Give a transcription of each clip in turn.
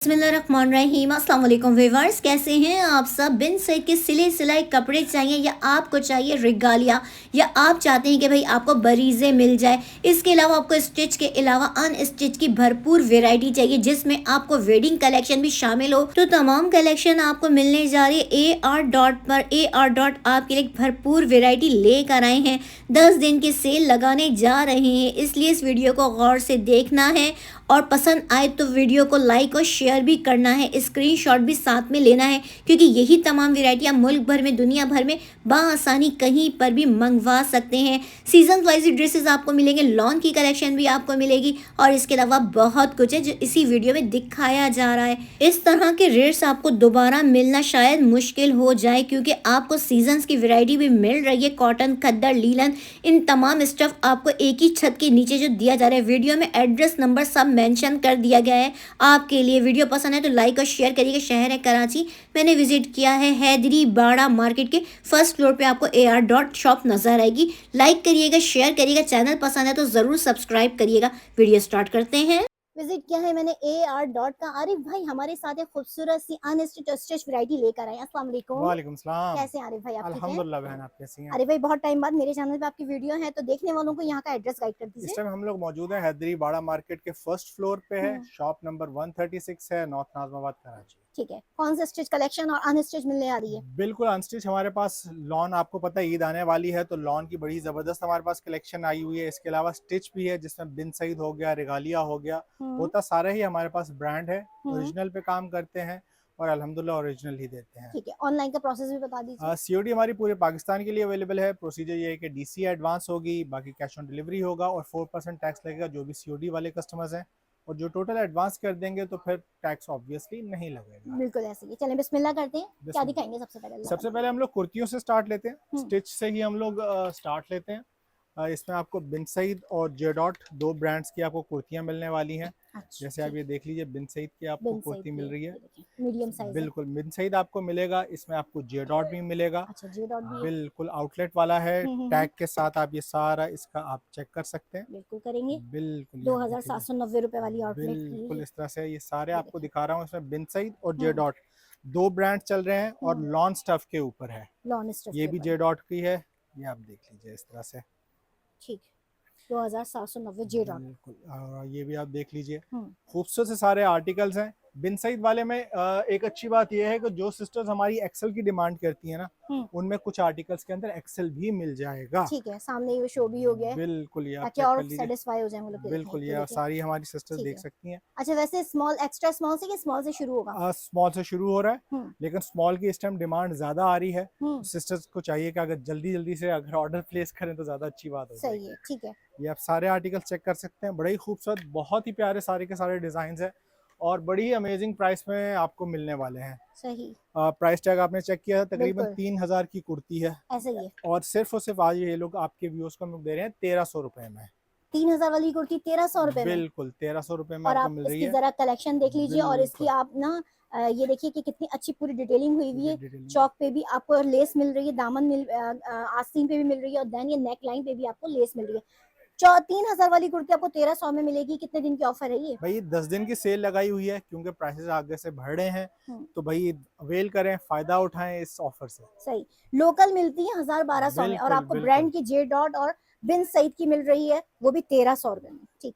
बिस्मिल्लाहिर्रहमानिर्रहीम। अस्सलाम वालेकुम व्यूअर्स, कैसे हैं आप सब। बिन से के सिले सिलाई कपड़े चाहिए या आपको चाहिए रिगालिया, या आप चाहते हैं कि भाई आपको बरीज़े मिल जाए, इसके अलावा आपको स्टिच के अलावा अनस्टिच की भरपूर वैरायटी चाहिए जिसमें आपको वेडिंग कलेक्शन भी शामिल हो, तो तमाम कलेक्शन आपको मिलने जा रही है AR डॉट पर। AR डॉट आपके लिए भरपूर वैरायटी लेकर आए हैं। 10 दिन की सेल लगाने जा रहे हैं, इसलिए इस वीडियो को गौर से देखना है और पसंद आए तो वीडियो को लाइक और शेयर भी करना है, स्क्रीनशॉट भी साथ में लेना है, क्योंकि यही तमाम वैरायटी आप मुल्क भर में, दुनिया भर में बआसानी कहीं पर भी मंगवा सकते हैं। सीजन वाइज ड्रेसेस आपको मिलेंगे, लॉन की कलेक्शन भी आपको मिलेगी और इसके अलावा बहुत कुछ है जो इसी वीडियो में दिखाया जा रहा है। इस तरह के रेट्स आपको दोबारा मिलना शायद मुश्किल हो जाए, क्योंकि आपको सीजन्स की वैरायटी भी मिल रही है। कॉटन, खद्दर, लीलन, इन तमाम स्टफ आपको एक ही छत के नीचे जो दिया जा रहा है, वीडियो में एड्रेस नंबर सब मेंशन कर दिया गया है आपके लिए। वीडियो पसंद है तो लाइक और शेयर करिएगा। शहर है कराची, मैंने विजिट किया है हैदरी बाड़ा मार्केट के फर्स्ट फ्लोर पे आपको AR डॉट शॉप नजर आएगी। लाइक करिएगा, शेयर करिएगा, चैनल पसंद है तो ज़रूर सब्सक्राइब करिएगा। वीडियो स्टार्ट करते हैं। विजिट किया है मैंने AR डॉट का। आरिफ भाई हमारे साथ है, खूबसूरत सी अनस्टिच स्टिच वैरायटी लेकर आए। अस्सलाम वालेकुम। वालेकुम सलाम। कैसे हैं आरिफ भाई, आप ठीक हैं? अल्हम्दुलिल्लाह बहन, आप कैसी हैं? अरे भाई बहुत टाइम बाद मेरे चैनल पे आपकी वीडियो है, तो देखने वालों को यहाँ का एड्रेस गाइड कर इस दीजिए। टाइम हम लोग मौजूद हैं हैदरी बाड़ा मार्केट के फर्स्ट फ्लोर पे है। हम्म, शॉप नंबर 136 है, नॉर्थ नाजमाबाद कराची। ठीक है। कौन सा स्टिच कलेक्शन और अनस्टिच मिलने आ रही है? बिल्कुल अनस्टिच हमारे पास लॉन, आपको पता है ईद आने वाली है तो लॉन की बड़ी ज़बरदस्त हमारे पास कलेक्शन आई हुई है। इसके अलावा स्टिच भी है जिसमें बिन सईद हो गया, रिगालिया हो गया, हम्म होता सारा ही हमारे पास ब्रांड है। हम्म ओरिजिनल पे काम करते हैं और अल्हम्दुलिल्लाह ओरिजिनल ही देते हैं। ठीक है। ऑनलाइन का प्रोसेस भी बता दीजिए। COD हमारी पूरे पाकिस्तान के लिए अवेलेबल है। प्रोसीजर ये है कि DCA एडवांस होगी, बाकी कैश ऑन डिलीवरी होगा और 4% टैक्स लगेगा जो भी COD वाले कस्टमर्स हैं, और जो टोटल एडवांस कर देंगे तो फिर टैक्स ऑब्वियसली नहीं लगेगा। बिल्कुल ऐसे ही। चलें बिस्मिल्लाह करते हैं। क्या बिस्मिल्लाह। दिखाएंगे सबसे पहले, अल्लाह सबसे बताइए। पहले हम लोग कुर्तियों से स्टार्ट लेते हैं, हम्म स्टिच से ही हम लोग स्टार्ट लेते हैं। इसमें आपको बिन सईद और जे डॉट दो ब्रांड्स की आपको कुर्तियाँ मिलने वाली हैं। अच्छा जैसे आप ठीक ये है। देख लीजिए, बिन सईद की आपको बिन सईद कुर्ती की मिल है, रही है। ये देखिए मीडियम साइज है। बिल्कुल बिन सईद आपको मिलेगा, इसमें आपको जे डॉट भी मिलेगा। अच्छा जी डॉट भी है। बिल्कुल आउटलेट वाला है, हम्म। टैग के साथ आप ये सारा इसका आप चेक कर सकते हैं। बिल्कुल करेंगे। बिल्कुल ये दो आप हजार देख सात लीजिए, सौ नब्बे रुपए वाली आउटलेट की बिल्कुल है। इस तरह से ये सारे ये आपको देखिए। दिखा रहा हूँ। इसमें बिन सईद और जे हम्म डॉट दो ब्रांड चल रहे हैं और हम्म लॉन स्टफ के ऊपर है। लॉन स्टफ ये के भी ऊपर जे है। डॉट की है, ये आप देख लीजिए इस तरह से। ठीक है। 2790 जी डॉट। बिल्कुल, और ये भी आप देख लीजिए, हम्म खूबसूरत से सारे आर्टिकल्स हैं। बिन सईद वाले में एक अच्छी बात यह है कि जो सिस्टर्स हमारी एक्सेल की डिमांड करती है ना, हम्म उनमें कुछ आर्टिकल्स के अंदर एक्सेल भी मिल जाएगा। ठीक है। सामने ये शो भी हो गया है, बिल्कुल ये आप ताकि चेक और कर लीजिए। सेटिस्फाई हो जाए वो लोग। ये देखें, बिल्कुल ये ये देखिए। सारी हमारी सिस्टर्स ठीक देख है। सकती हैं। अच्छा, वैसे स्मॉल, एक्स्ट्रा स्मॉल से कि स्मॉल से शुरू होगा? स्मॉल से शुरू हो रहा है, हम्म लेकिन स्मॉल की इस टाइम डिमांड ज़्यादा आ रही है। हम्म सिस्टर्स को चाहिए कि अगर जल्दी जल्दी से अगर ऑर्डर प्लेस करें तो ज़्यादा अच्छी बात हो सही जाएगी। है, ठीक है। ये आप सारे आर्टिकल्स चेक कर सकते हैं, बड़े ही खूबसूरत, बहुत ही प्यारे सारे के सारे डिज़ाइन हैं और बड़ी ही अमेजिंग प्राइस में आपको मिलने वाले हैं। सही। प्राइस टैग आपने चेक किया था, तकरीबन बिल्कुल 3000 की कुर्ती है, ऐसे ही है। और सिर्फ आज ये लोग आपके व्यूअर्स को हम लोग दे रहे हैं 1300 रुपये में। 3000 वाली कुर्ती 1300 रुपए में। बिल्कुल 1300 रुपये में और आपको आप मिल रही इसकी है। जरा कलेक्शन देख लीजिए, और इसकी बिल्कुल आप ना ये देखिए कि कितनी अच्छी पूरी डिटेलिंग हुई हुई पूरी है। डिटेलिंग, चौक पे भी आपको लेस मिल रही है, दामन मिल आस्तीन पे भी मिल रही है, और देन ये नेक लाइन पे भी आपको लेस मिल रही है। 3000 वाली कुर्ती आपको 1300 में मिलेगी। कितने दिन की ऑफर है ये? भाई 10 दिन की सेल लगाई हुई है क्योंकि प्राइसेस आगे से बढ़ रहे हैं, हम्म, तो भाई अवेल करें, फ़ायदा उठाएं इस ऑफर से। सही। लोकल मिलती है 1200 में, और बिल्कुल आपको बिल्कुल। ब्रांड की जे डॉट और बिन सईद की मिल रही है, वो भी 1300 रुपए में। ठीक।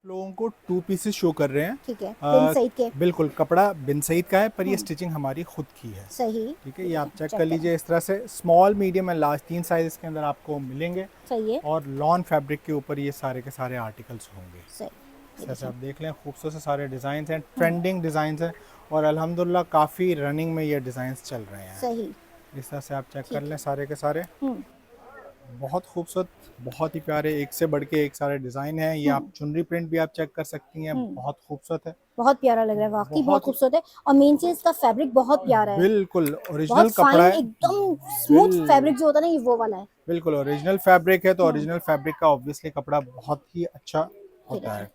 लोगों को टू पीसेस शो कर रहे हैं। ठीक है, बिन सईद के। बिल्कुल कपड़ा बिन सईद का है, पर ये हम्म, स्टिचिंग हमारी खुद की है। सही। ठीक है, ये ये आप देखें, चेक चेक कर करें। लीजिए इस तरह से। Small, medium and large 3 size के अंदर आपको मिलेंगे, सही है। और लॉन फैब्रिक के ऊपर ये सारे के सारे आर्टिकल्स होंगे। सही। ये जैसे देखें। आप देख लें, खूबसूरत से सारे डिज़ाइन हैं, हम्म, ट्रेंडिंग डिज़ाइन हैं, और अल्हम्दुलिल्लाह काफ़ी रनिंग में ये डिज़ाइंस चल रहे हैं। सही। इस तरह से आप चेक कर ठीक लें है। सारे के सारे, हम्म बहुत खूबसूरत, बहुत ही प्यारे, एक से बढ़ के एक सारे डिज़ाइन हैं। ये आप हम्म चुनरी प्रिंट भी आप चेक कर सकती हैं, हम्म बहुत खूबसूरत है। बहुत प्यारा लग रहा है, वाकई बहुत बहुत ही, खूबसूरत है। और मेन चीज इसका फैब्रिक बहुत प्यारा है। बिल्कुल ओरिजिनल बहुत कपड़ा फाइन, है। एकदम स्मूथ बिल फैब्रिक जो होता है ना, ये वो वाला है। बिल्कुल ओरिजिनल फैब्रिक है, तो हम्म ओरिजिनल फैब्रिक का ऑब्वियसली कपड़ा बहुत ही अच्छा ये होता देखें। है।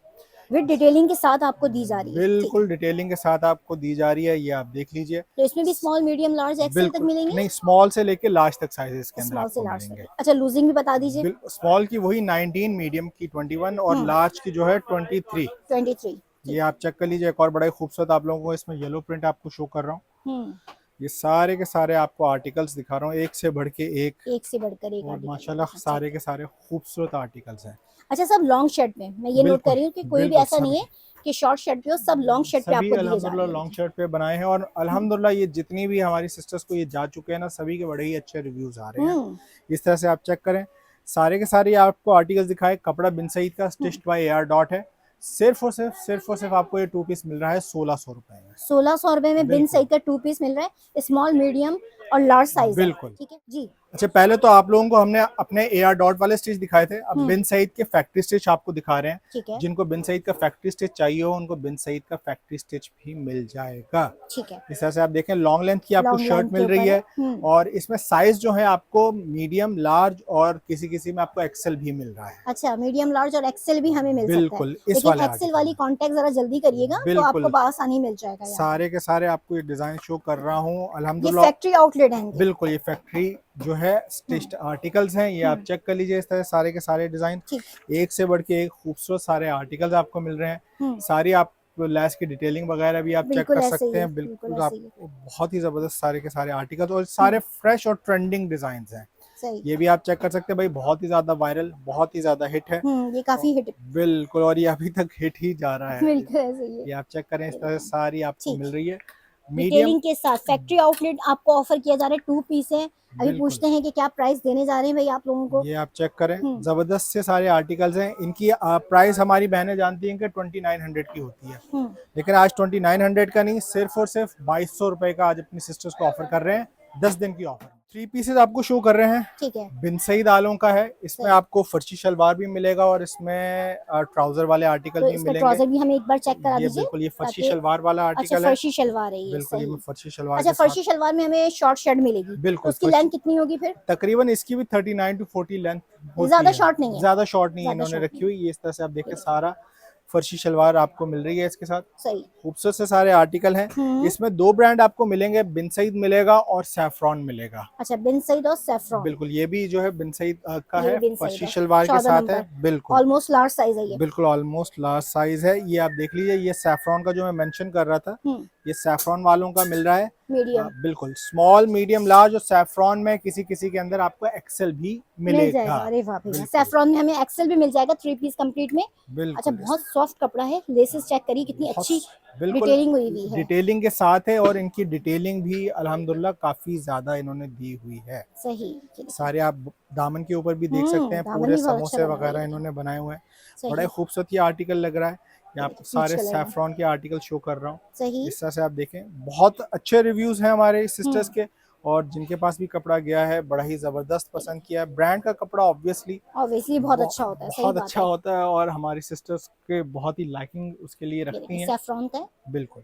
विद डिटेलिंग के साथ आपको दी जा रही है। ठीक है। बिल्कुल डिटेलिंग के साथ आपको दी जा रही है, ये आप देख लीजिए। तो इसमें भी स्मॉल, मीडियम, लार्ज, एक्सेल तक बिल्कुल मिलेंगे? नहीं, स्मॉल से लेके लार्ज तक साइजेस के अंदर स्मॉल से आपको लार्ज मिलेंगे। तक। अच्छा, लूजिंग भी बता दीजिए। स्मॉल की वही 19, मीडियम की 21 और लार्ज की जो है 23। 23। ये आप चेक कर लीजिए। एक और बड़ा ही खूबसूरत आप लोगों को इसमें येलो प्रिंट आपको शो कर रहा हूँ। ये सारे के सारे आपको आर्टिकल्स दिखा रहा हूँ, एक से बढ़ के एक से बढ़कर एक और आर्टिकल। माशाल्लाह सारे के सारे खूबसूरत आर्टिकल्स हैं। अच्छा, सब लॉन्ग शर्ट में मैं ये नोट कर रही हूँ कि कोई भी बिल्कुल ऐसा नहीं है कि शॉर्ट शर्ट पे हो, सब लॉन्ग शर्ट पे सभी आपको दिए जा अल्हम्दुलिल्लाह रहे लॉन्ग हैं। शर्ट पे बनाए हैं और अल्हम्दुलिल्लाह ये जितनी भी हमारी सिस्टर्स को ये जा चुके हैं ना, सभी के बड़े ही अच्छे रिव्यूज आ रहे हैं। इस तरह से आप चेक करें, सारे के सारे आपको आर्टिकल्स दिखाए। कपड़ा बिन सईद का स्टिच्ड बाय AR डॉट है। सिर्फ और सिर्फ आपको ये 2 पीस मिल रहा है 1600 रुपए में। 1600 रुपए में बिन सईद का 2 पीस मिल रहा है, स्मॉल, मीडियम और लार्ज साइज। बिल्कुल। ठीक है जी। अच्छा, पहले तो आप लोगों को हमने अपने AR डॉट वाले स्टिच दिखाए थे, अब बिन सईद के फैक्ट्री स्टिच आपको दिखा रहे हैं। ठीक है। जिनको बिन सईद का फैक्ट्री स्टिच चाहिए हो, उनको बिन सईद का फैक्ट्री स्टिच भी मिल जाएगा। ठीक है। इस तरह से आप देखें, लॉन्ग लेंथ की आपको Long शर्ट length मिल के रही है ऊपर और इसमें साइज जो है आपको मीडियम, लार्ज और किसी किसी में आपको एक्सेल भी मिल रहा है। अच्छा, मीडियम, लार्ज और एक्सेल भी हमें मिल सकता है। बिल्कुल, इस लेकिन वाले एक्सेल वाली कांटेक्ट जरा जल्दी करिएगा तो बिल्कुल आपको आसानी मिल जाएगा। सारे के सारे आपको ये डिजाइन शो कर रहा हूँ ये अल्हम्दुलिल्लाह। फैक्ट्री आउटलेट है। बिल्कुल, ये फैक्ट्री जो है स्टिच्ड आर्टिकल्स हैं, ये आप चेक कर लीजिए। इस तरह सारे के सारे डिजाइन, एक से बढ़ के एक खूबसूरत सारे आर्टिकल्स आपको मिल रहे हैं। सारी आप लेस की डिटेलिंग वगैरह भी आप चेक कर सकते हैं। बिल्कुल आपको बहुत ही जबरदस्त सारे के सारे आर्टिकल्स और सारे फ्रेश और ट्रेंडिंग डिजाइन हैं। ये भी आप चेक कर सकते हैं भाई, बहुत ही ज्यादा वायरल, बहुत ही ज्यादा हिट है। ये काफी हिट। बिल्कुल, और ये अभी तक हिट ही जा रहा है। बिल्कुल ऐसे ही है। ये आप चेक करें, इस तरह सारी आपको मिल रही है डिटेलिंग के साथ। फैक्ट्री आउटलेट आपको ऑफर किया जा रहा है, 2 पीस है। अभी पूछते हैं कि क्या प्राइस देने जा रहे हैं भाई आप लोगों को। ये आप चेक करें, जबरदस्त से सारे आर्टिकल्स हैं। इनकी प्राइस हमारी बहनें जानती हैं कि 2900 की होती है, लेकिन आज 2900 का नहीं, सिर्फ और सिर्फ 2200 रुपए का आज अपनी सिस्टर्स को ऑफर कर रहे हैं, 10 दिन की ऑफर। 3 पीसेस आपको शो कर रहे हैं। ठीक है। बिन सईद आलों का है, इसमें आपको फर्शी शलवार भी मिलेगा और इसमें ट्राउजर वाले आर्टिकल भी मिलेंगे। ट्राउजर भी हमें एक बार चेक करा दीजिए। बिल्कुल, ये फर्शी शलवार वाला आर्टिकल है। फर्शी शलवार है ये। बिल्कुल, ये फर्शी शलवार। अच्छा, फर्शी शलवार में हमें शॉर्ट शर्ट मिलेगी। बिल्कुल। उसकी लेंथ कितनी होगी फिर? तकरीबन इसकी भी 39 to 40 लेंथ होती है। ज्यादा शॉर्ट नहीं है। ज्यादा शॉर्ट नहीं है इन्होंने रखी हुई। ये इस तरह से आप देखें, सारा फर्शी शलवार आपको मिल रही है इसके साथ। सही खूबसूरत से सारे आर्टिकल हैं। इसमें 2 ब्रांड आपको मिलेंगे, बिन सईद मिलेगा और सैफरॉन मिलेगा। अच्छा, बिन सईद और सैफरॉन। बिल्कुल, ये भी जो है बिन सईद का है, फर्शी है। शलवार के साथ है। बिल्कुल ऑलमोस्ट लार्ज साइज है ये। बिल्कुल ऑलमोस्ट लार्ज साइज है। ये आप देख लीजिए, ये सैफरॉन का जो मैं मेंशन कर रहा था, ये सैफरॉन वालों का मिल रहा है मीडियम। बिल्कुल स्मॉल, मीडियम, लार्ज और सैफरॉन में किसी किसी के अंदर आपको एक्सेल भी मिलेगा। अरे वाह भैया, सैफरॉन में हमें एक्सेल भी मिल जाएगा 3 पीस कंप्लीट में। अच्छा, बहुत सॉफ्ट कपड़ा है। लेसेस चेक करिए कितनी अच्छी डिटेलिंग हुई हुई है। डिटेलिंग के साथ है और इनकी डिटेलिंग भी अल्हम्दुलिल्लाह काफी ज्यादा इन्होंने दी हुई है। सही। सारे आप दामन के ऊपर भी देख सकते हैं, पूरे समोसे वगैरह इन्होंने बनाए हुए हैं। बड़ा खूबसूरत ये आर्टिकल लग रहा है। यहाँ आपको सारे सैफरॉन के आर्टिकल शो कर रहा हूँ। इस तरह से आप देखें, बहुत अच्छे रिव्यूज हैं हमारे सिस्टर्स के और जिनके पास भी कपड़ा गया है बड़ा ही जबरदस्त पसंद किया है। ब्रांड का कपड़ा ऑब्वियसली बहुत अच्छा होता है, बहुत अच्छा होता है और हमारी सिस्टर्स के बहुत ही लाइकिंग उसके लिए रखती हैं। सैफरॉन का बिल्कुल,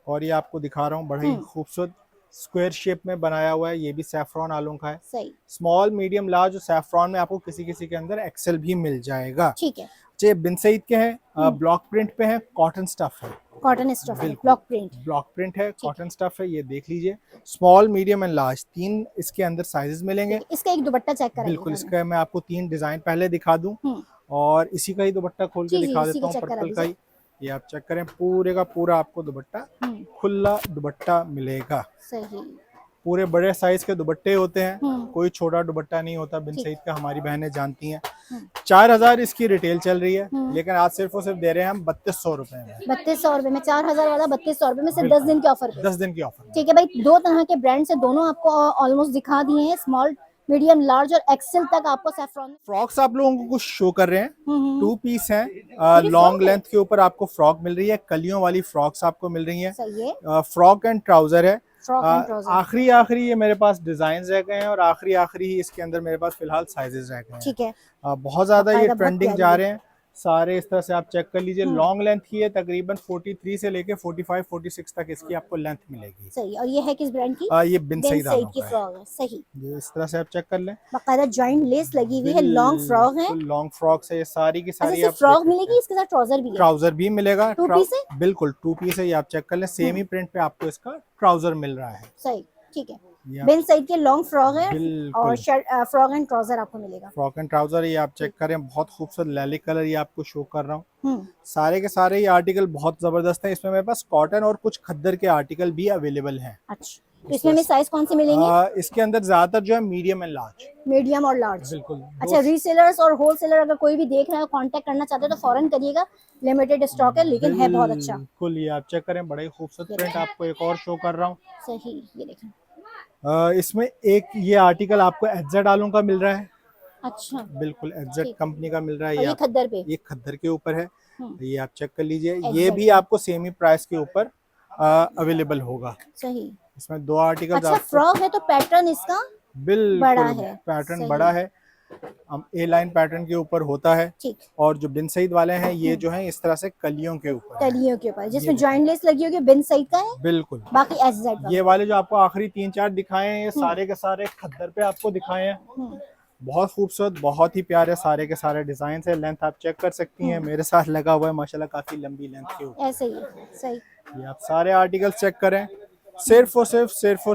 और ये आपको दिखा रहा हूँ, बड़ा ही खूबसूरत स्क्वायर शेप में बनाया हुआ है। ये भी सैफरॉन आलों का है। सही। स्मॉल, मीडियम, लार्ज और सैफरॉन में आपको किसी किसी के अंदर एक्सेल भी मिल जाएगा। ठीक है। ये बिन सईद के हैं, ब्लॉक प्रिंट पे है, कॉटन स्टफ है। कॉटन स्टफ है, ब्लॉक प्रिंट है, कॉटन स्टफ है। ये देख लीजिए, स्मॉल, मीडियम एंड लार्ज 3 इसके अंदर साइजेस मिलेंगे। इसका एक दुपट्टा चेक कराइए। बिल्कुल, इसका मैं आपको 3 डिजाइन पहले दिखा दूं और इसी का ही दुपट्टा खोल के दिखा देता हूँ, पर्पल का ही। ये आप चेक करें, पूरे का पूरा आपको दुपट्टा, खुला दुपट्टा मिलेगा। सही। पूरे बड़े साइज के दुपट्टे होते हैं, कोई छोटा दुपट्टा नहीं होता बिन सईद का, हमारी बहनें जानती हैं। 4000 इसकी रिटेल चल रही है, लेकिन आज सिर्फ और सिर्फ दे रहे हैं हम 3200 रुपए में। 3200 रुपए में 4000 वाला 3200 रुपए में सिर्फ 10 दिन के ऑफर पे। 10 दिन की ऑफर। ठीक है भाई, 2 तरह के ब्रांड से दोनों आपको ऑलमोस्ट दिखा दिए हैं। स्मॉल, मीडियम, लार्ज और एक्सेल तक आपको सैफरॉन। फ्रॉक्स आप लोगों को कुछ शो कर रहे हैं, 2 पीस हैं, लॉन्ग लेंथ के ऊपर आपको फ्रॉक मिल रही है, कलियों वाली फ्रॉक्स आपको मिल रही हैं। फ्रॉक एंड ट्राउजर है। आखिरी ये मेरे पास डिजाइन रह गए हैं और आखिरी ही इसके अंदर मेरे पास फिलहाल साइजेस रह गए हैं। ठीक है। बहुत ज्यादा ये ट्रेंडिंग जा रहे हैं। सारे इस तरह से आप चेक कर लीजिए। लॉन्ग लेंथ की है, तकरीबन 43 से लेके 45-46 तक इसकी आपको लेंथ मिलेगी। सही। और ये है किस ब्रांड की? ये बिन बिन सईद सईद आलों की का है। फ्रॉक है। सही। ये इस तरह से आप चेक कर लें, बाकायदा जॉइंट लेस लगी हुई है, लॉन्ग फ्रॉक है। बिल्कुल लॉन्ग फ्रॉक से ये सारी की अच्छा, सारी सिर्फ आप देख फ्रॉक सकते मिलेगी, हैं। इसके साथ ट्राउजर भी है? ट्राउजर भी मिलेगा। टू पीस है? बिल्कुल 2 पीस है, ये आप चेक कर लें। सेम ही प्रिंट पे आपको इसका ट्राउजर मिल रहा है। सही, ठीक है। ये आप बिन सईद के लॉन्ग फ्रॉक है और बिल्कुल शर्ट, फ्रॉक एंड ट्राउजर आपको मिलेगा। फ्रॉक एंड ट्राउजर, ये आप चेक करें, बहुत खूबसूरत लैलिक कलर ये आपको शो कर रहा हूँ। हम्म। सारे के सारे ये आर्टिकल बहुत जबरदस्त है। इसमें मेरे पास कॉटन और कुछ खद्दर के आर्टिकल भी अवेलेबल हैं। अच्छा, तो इसमें हमें साइज कौन से मिलेंगे? इसके अंदर ज्यादातर जो है मीडियम एंड लार्ज। मीडियम और लार्ज। बिल्कुल। अच्छा, रीसेलर्स और होलसेलर अगर कोई भी देख रहा है, कांटेक्ट करना चाहते हैं तो फौरन करिएगा। लिमिटेड स्टॉक है लेकिन है बहुत अच्छा। बिल्कुल, ये आप चेक करें, बड़े खूबसूरत प्रिंट आपको एक और शो कर रहा हूँ। सही, ये देखें। इसमें एक ये आर्टिकल आपको एफजेड आलों का मिल रहा है। अच्छा, बिल्कुल एफजेड ठीक। कंपनी का मिल रहा है। और ये खद्दर पे? ये खद्दर के ऊपर है। ये आप चेक कर लीजिए, ये XZ भी आपको सेम ही प्राइस के ऊपर अवेलेबल होगा। सही। इसमें 2 आर्टिकल्स अच्छा, आपको फ्रॉक है तो पैटर्न इसका बिल्कुल बड़ा है। पैटर्न सही। बड़ा है, ए लाइन पैटर्न के ऊपर होता है। ठीक। और जो बिन सईद वाले हैं ये जो है इस तरह से कलियों के ऊपर है। कलियों के ऊपर, जिसमें जॉइंट लेस लगी होगी, बिन सईद का है। बिल्कुल। बाकी एसजेड ये वाले जो आपको आखिरी 3-4 दिखाए हैं, ये सारे के सारे खद्दर पे आपको दिखाए हैं। बहुत खूबसूरत, बहुत ही प्यारे सारे के सारे डिजाइन है। लेंथ आप चेक कर सकती हैं, मेरे साथ लगा हुआ है माशाल्लाह, काफी लंबी लेंथ के ऊपर ऐसे ही। सही। ये आप सारे आर्टिकल्स चेक करें। सिर्फ और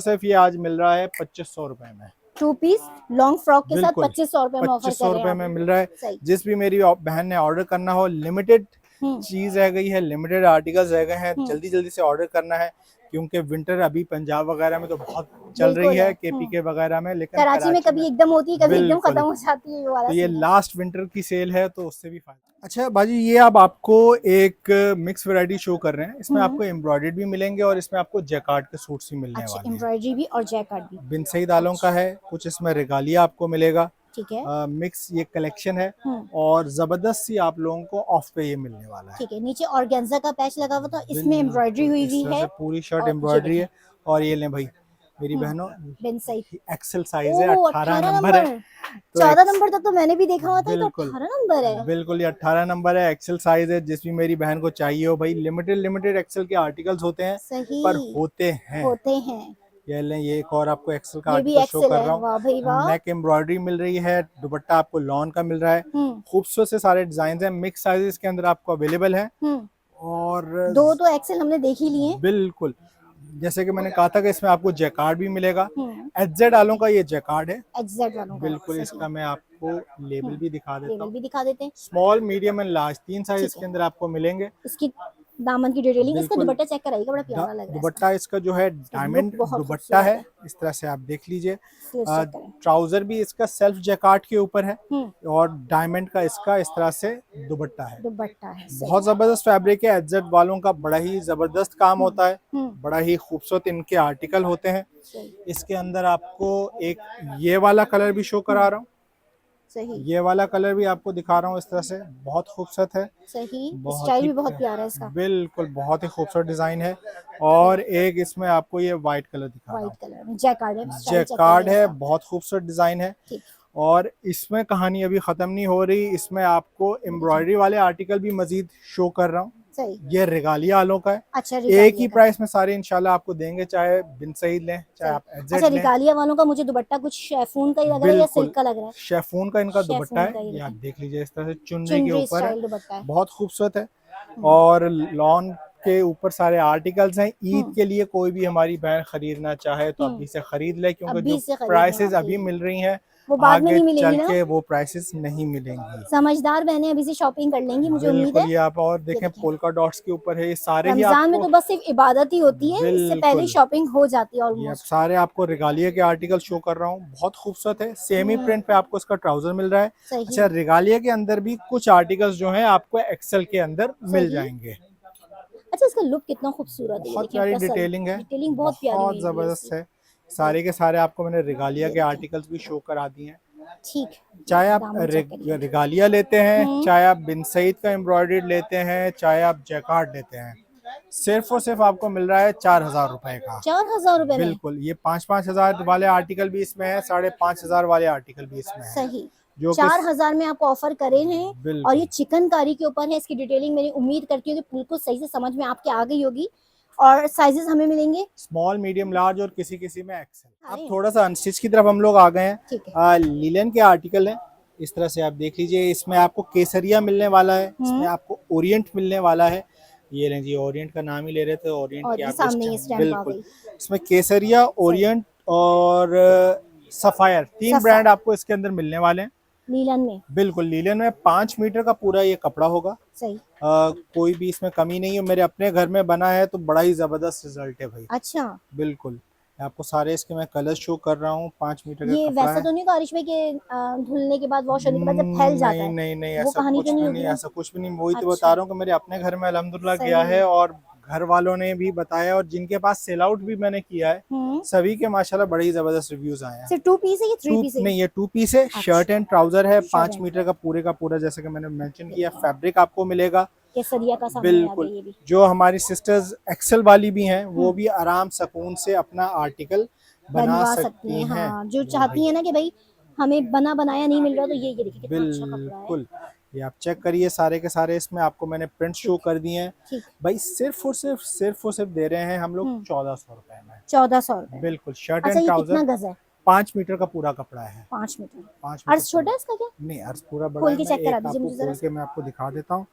सिर्फ ये आज मिल रहा है 2500 रुपए में। 2 पीस लॉन्ग फ्रॉक के साथ बिल्कुल 2500 रुपए में ऑफर 2500 कर रहे रुपए हैं में आप। मिल रहा है। सही। जिस भी मेरी बहन ने ऑर्डर करना हो, लिमिटेड चीज रह गई है, लिमिटेड आर्टिकल्स रह गए हैं, जल्दी जल्दी से ऑर्डर करना है, क्योंकि विंटर अभी पंजाब वगैरह में तो बहुत चल रही है, केपीके वगैरह में, लेकिन कराची में कभी एकदम होती है, कभी एकदम बिल्कुल। खत्म हो जाती है, ये वाला तो ये सीन है। लास्ट विंटर की सेल है, तो उससे भी फायदा। अच्छा बाजी, ये अब आपको एक मिक्स वैरायटी शो कर रहे हैं। इसमें आपको एम्ब्रॉयडर्ड भी मिलेंगे और इसमें आपको जैकार्ड के सूट्स भी मिलने अच्छा, वाले हैं। एम्ब्रॉयडरी भी और जैकार्ड भी। बिन सईद आलों का है, कुछ इसमें रेगालिया आपको मिलेगा। ठीक है। मिक्स ये कलेक्शन है और जबरदस्त सी आप लोगों को ऑफ पे ये मिलने वाला है। ठीक है, नीचे ऑर्गेन्जा का पैच लगा हुआ था, इसमें एम्ब्रॉयडरी हुई हुई है, पूरी शर्ट और ये एम्ब्रॉयडरी है। देखें। और ये लें भाई मेरी बहनों, बिन सईद एक्सेल साइज है, 18 18 नंबर है। तो 14 नंबर तक तो मैंने भी देखा हुआ था, ये तो बिल्कुल 18 नंबर है। बिल्कुल, ये 18 नंबर है, एक्सेल साइज है। जिस भी मेरी बहन को चाहिए हो भाई, लिमिटेड एक्सेल के आर्टिकल्स होते हैं। सही। पर होते हैं। ये लें, ये एक और आपको एक्सेल का ये भी आर्टिकल शो एक्सेल कर है। रहा वाह भाई वाह। हूँ। नेक एम्ब्रॉयडरी मिल रही है, दुपट्टा आपको लॉन का मिल रहा है। खूबसूरत से सारे डिजाइन हैं, मिक्स साइजेस के अंदर आपको अवेलेबल है। और 2 तो एक्सेल हमने देख ही लिए। बिल्कुल, जैसे कि मैंने कहा था कि इसमें आपको जैकार्ड भी मिलेगा। एचजेड वालों का ये जैकार्ड है। एग्जैक्ट वालों का। बिल्कुल, इसका मैं आपको लेबल भी दिखा देता लेवल हूँ। भी दिखा देते हैं। Small, medium and large 3 size ठीक इसके है। अंदर आपको मिलेंगे। इसकी दामन की डिटेलिंग, इसका बिल्कुल। दुपट्टा चेक कराइएगा, बड़ा प्यारा लग रहा है। दुपट्टा इसका जो है डायमंड बहुत दुपट्टा खूबसूरत है, इस तरह से आप देख लीजिए। स्लीव्स चेक करें। ट्राउजर भी इसका सेल्फ जैकार्ड के ऊपर है और डायमंड का इसका इस तरह से दुपट्टा है। दुपट्टा है। बहुत जबरदस्त फैब्रिक है। एचजेड वालों का बड़ा ही जबरदस्त काम होता है, बड़ा ही खूबसूरत इनके आर्टिकल होते हैं। इसके अंदर आपको एक ये वाला कलर भी शो करा रहा हूँ। सही। ये वाला कलर भी आपको दिखा रहा हूँ, इस तरह से बहुत खूबसूरत है। सही। स्टाइल भी बहुत प्यारा है इसका। बिल्कुल, बहुत ही खूबसूरत डिजाइन है। और एक इसमें आपको ये व्हाइट कलर दिखा रहा हूँ, व्हाइट कलर में जैकार्ड है। जैकार्ड है, बहुत खूबसूरत डिजाइन है। और इसमें कहानी अभी खत्म नहीं हो रही, इसमें आपको एम्ब्रॉयडरी वाले आर्टिकल भी मजीद शो कर रहा हूँ। सही। ये रेगालिया आलों का है। अच्छा, एक ही प्राइस में सारे इंशाल्लाह आपको देंगे, चाहे बिन सईद लें चाहे आप एचजेड अच्छा, लें। रिगालिया वालों का मुझे दुपट्टा कुछ शेफून का ही लग रहा है या सिल्क का लग रहा है? शेफून का इनका दुपट्टा है, ये आप देख लीजिए, इस तरह से चुनरी के ऊपर है, बहुत खूबसूरत है। और लॉन के ऊपर सारे आर्टिकल्स हैं। ईद के लिए कोई भी हमारी बहन खरीदना चाहे तो अभी से खरीद ले, क्योंकि जो प्राइसेस अभी मिल रही हैं वो बाद में नहीं आगे चल मिलेंगी के वो प्राइसेस नहीं मिलेंगी। समझदार बहनें अभी से शॉपिंग कर लेंगी, मुझे उम्मीद है। ये आप और देखें, पोल्का डॉट्स के ऊपर है, ये सारे ही रमजान में तो बस सिर्फ इबादत ही होती है, इससे पहले शॉपिंग हो जाती है ये ऑलमोस्ट। सारे आपको रिगालिया के आर्टिकल शो कर रहा हूँ, बहुत खूबसूरत है। सेमी प्रिंट पे आपको इसका ट्राउजर मिल रहा है। अच्छा, रिगालिया के अंदर भी कुछ आर्टिकल्स जो हैं आपको एक्सेल के अंदर मिल जाएंगे। अच्छा, इसका लुक कितना खूबसूरत है, बहुत प्यारी डिटेलिंग है, डिटेलिंग बहुत प्यारी बहुत जबरदस्त है। सारे के सारे आपको मैंने रिगालिया के आर्टिकल्स भी शो करा दिए हैं। ठीक। चाहे आप रिगालिया लेते हैं, चाहे आप बिन सईद का एम्ब्रॉयडर्ड लेते हैं, चाहे आप जैकार्ड लेते हैं, सिर्फ और सिर्फ आपको मिल रहा है 4000 रुपए का। 4000 रुपए में? बिल्कुल, ये 5-5 हजार वाले आर्टिकल भी इसमें है, 5,500 वाले आर्टिकल भी इसमें है। सही। जो कि 4000 में आपको ऑफर करे हैं। और बिल्कुल ये चिकनकारी के ऊपर है। इसकी डिटेलिंग मेरी उम्मीद करती हूँ कि बिल्कुल सही से समझ में आपके आ गई होगी। और साइजेस हमें मिलेंगे स्मॉल, मीडियम, लार्ज और किसी किसी में एक्सेल। अब अरे थोड़ा सा अनस्टिच की तरफ हम लोग आ गए ठीक है। हैं। लीलन के आर्टिकल हैं, इस तरह से आप देख लीजिए। इसमें आपको केसरिया मिलने वाला है, इसमें आपको ओरिएंट मिलने वाला है। ये लें जी, ओरिएंट का नाम ही ले रहे थे, ओरिएंट और की ये आप सामने ये स्टैम्प आ बिल्कुल। गई। इसमें केसरिया, ओरिएंट और सफायर, 3 ब्रांड सफायर आपको इसके अंदर मिलने वाले हैं। लीलन में। बिल्कुल, लीलन में 5 मीटर का पूरा ये कपड़ा होगा। सही। कोई भी इसमें कमी नहीं है। मेरे अपने घर में बना है तो बड़ा ही जबरदस्त रिजल्ट है भाई। अच्छा, बिल्कुल, आपको सारे इसके मैं कलर शो कर रहा हूँ। 5 मीटर का ये कपड़ा वैसा है। तो नहीं कारिश भाई कि धुलने के बाद, वॉश होने के बाद जब फैल जाता नहीं है, नहीं नहीं, वो ऐसा कहानी कुछ तो नहीं भी होगी नहीं, ना? ऐसा कुछ भी नहीं। वही तो बता अच्छा, रहा हूँ कि मेरे अपने घर में अल्हम्दुलिल्लाह गया सही। है, और घर वालों ने भी बताया, और जिनके पास सेल आउट भी मैंने किया है, सभी के माशाल्लाह बड़े ही जबरदस्त रिव्यूज आए हैं। सिर्फ 2 पीस है या 3 टू पीस है? नहीं, ये 2 पीस है। अच्छा। शर्ट एंड ट्राउजर है, शर्ट 5 एंड मीटर का पूरा जैसे कि मैंने मेंशन किया। फैब्रिक आपको मिलेगा केसरिया का सामने आ बिल्कुल। गया ये भी। जो हमारी सिस्टर्स एक्सेल वाली भी हैं, वो हम्म, भी आराम सुकून से अपना आर्टिकल बना बनवा सकती सकती हैं। हैं। हाँ, जो ये चाहती भाई है ना कि भाई हमें बना बनाया नहीं मिल रहा, तो ये देखिए कितना अच्छा कपड़ा है। बिल्कुल, ये आप चेक करिए सारे के सारे। इसमें आपको मैंने प्रिंट शो ठीक कर दिए हैं ठीक। भाई। सिर्फ दे रहे हैं हम लोग 1400 रुपए में। 1400 रुपए। बिल्कुल, शर्ट अच्छा, एंड ये ट्राउजर कितना गज है? 5 मीटर का पूरा कपड़ा है। 5 मीटर। 5 मीटर अर्ज छोटा पूरा। है इसका क्या? नहीं, अर्ज पूरा बड़ा खोल है। के मैं चेक करा एक दीजिए आपको मुझे जरा खोल सा। के मैं आपको दिखा देता हूँ।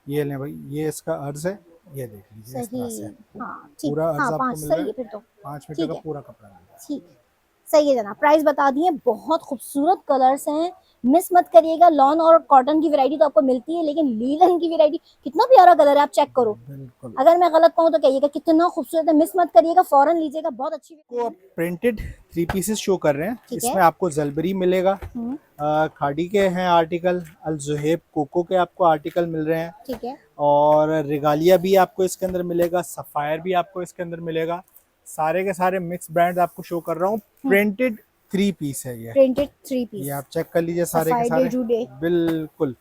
ये लें भाई, ये इसका अर्ज है, ये देख लीजिए इस तरह सही। से। हाँ ठीक। पूरा हाँ, अर्ज 5 आपको मिल रहा सही है। है फिर तो। 5 मीटर ठीक का है। पूरा कपड़ा मिल रहा है। ठीक है, सही है जनाब। प्राइस बता दिए, बहुत खूबसूरत कलर्स हैं, मिस मत करिएगा। लॉन और कॉटन की वैरायटी तो आपको मिलती है, लेकिन लीलन की वैरायटी, कितना प्यारा कलर है, आप चेक करो। बिल्कुल। अगर मैं गलत कहूँ तो कहिएगा, कितना खूबसूरत है, मिस मत करिएगा, फौरन लीजिएगा, बहुत अच्छी। को आप प्रिंटेड 3 पीसेस शो कर रहे हैं। ठीक है। इसमें आपको जलबरी मिलेगा, हम्म, खाड़ी के हैं आर्टिकल, अल जुहैब कोको के आपको आर्टिकल मिल रहे हैं, ठीक है। और रिगालिया भी आपको इसके अंदर मिलेगा, सफ़ायर भी आपको इसके अंदर मिलेगा। सारे के सारे मिक्स ब्रांड्स आपको शो कर रहा हूँ। प्रिंटेड 3 पीस है ये। प्रिंटेड 3 ये पीस। आप चेक कर लीजिए सारे के सफाई डे सारे। Today. बिल्कुल,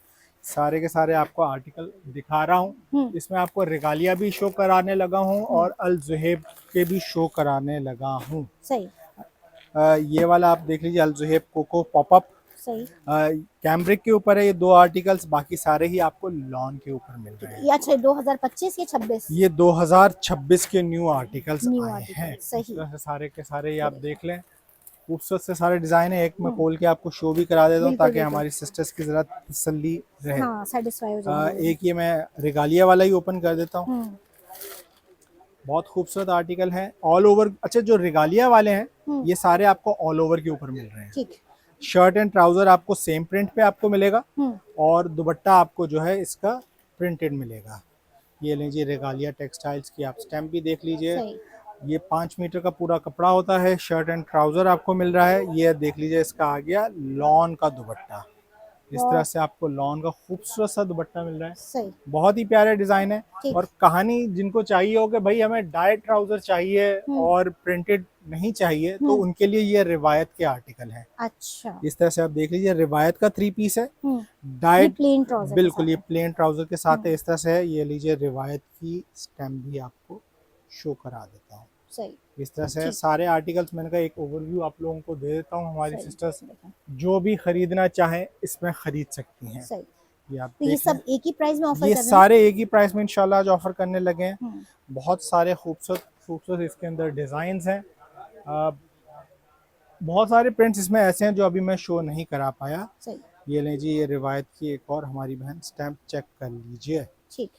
सारे के सारे आपको आर्टिकल दिखा रहा हूँ। इसमें आपको रिगालिया भी शो कराने लगा हूँ, और अल जुहैब के भी शो कराने लगा हूँ। सही। ये वाला आप देख लीजिए, अल जुहैब कोको पॉपअप। सही। कैमब्रिक के ऊपर है ये 2 आर्टिकल्स, बाकी सारे ही आपको लॉन के ऊपर मिल रहे हैं। ये अच्छा 2025 या 26? ये 2026 के न्यू आर्टिकल्स न्यू आए आर्टिकल, हैं। सही। इस तरह से सारे के सारे ये आप देख लें। खूबसूरत से सारे डिजाइन है। एक मैं खोल के आपको शो भी करा देता हूँ, बिल्कुल, ताकि बिल्कुल। हमारी सिस्टर्स की जरा तसल्ली रहे। हाँ, सेटिस्फाई हो जाएंगे। एक ये मैं रिगालिया वाला ही ओपन कर देता हूँ। हम्म, बहुत खूबसूरत आर्टिकल है, ऑल ओवर। अच्छा, जो रिगालिया वाले हैं ये सारे आपको ऑल ओवर के ऊपर मिल रहे हैं। ठीक। शर्ट एंड ट्राउजर आपको सेम प्रिंट पे आपको मिलेगा, हम्म, और दुपट्टा आपको जो है इसका प्रिंटेड मिलेगा। ये लीजिए, रेगालिया टेक्सटाइल्स की आप स्टैम्प भी देख लीजिए। सही। ये 5 मीटर का पूरा कपड़ा होता है। शर्ट एंड ट्राउजर आपको मिल रहा है। ये देख लीजिए, इसका आ गया लॉन का दुपट्टा। इस तरह से आपको लॉन का खूबसूरत सा दुपट्टा मिल रहा है। सही। बहुत ही प्यारे डिजाइन है। ठीक। और कहानी जिनको चाहिए हो कि भाई हमें डाइट ट्राउजर चाहिए और प्रिंटेड नहीं चाहिए, तो उनके लिए ये रिवायत के आर्टिकल हैं। अच्छा। इस तरह से आप देख लीजिए, रिवायत का 3 पीस है। ये डाइट प्लेन ट्राउजर। बिल्कुल, ये प्लेन ट्राउजर के साथ है। इस तरह से है। ये लीजिए, रिवायत की स्टैम्प भी आपको शो करा देता हूँ। सही। इस तरह से सारे आर्टिकल्स, मैंने कहा एक ओवरव्यू आप लोगों को दे देता हूँ। हमारी सही। सिस्टर्स जो भी खरीदना चाहें इसमें खरीद सकती हैं। सही। ये आप तो ये देख सब लें। एक ही प्राइस में ऑफर ये कर रहे हैं? सारे एक ही प्राइस में इंशाल्लाह आज ऑफर करने लगे हैं। हम्म, बहुत सारे खूबसूरत खूबसूरत इसके अंदर डिज़ाइंस हैं। बहुत सारे प्रिंट्स इसमें ऐसे हैं जो अभी मैं शो नहीं करा पाया। सही। ये लीजिए, ये रिवायत की एक और हमारी बहन स्टैम्प चेक कर लीजिए। ठीक।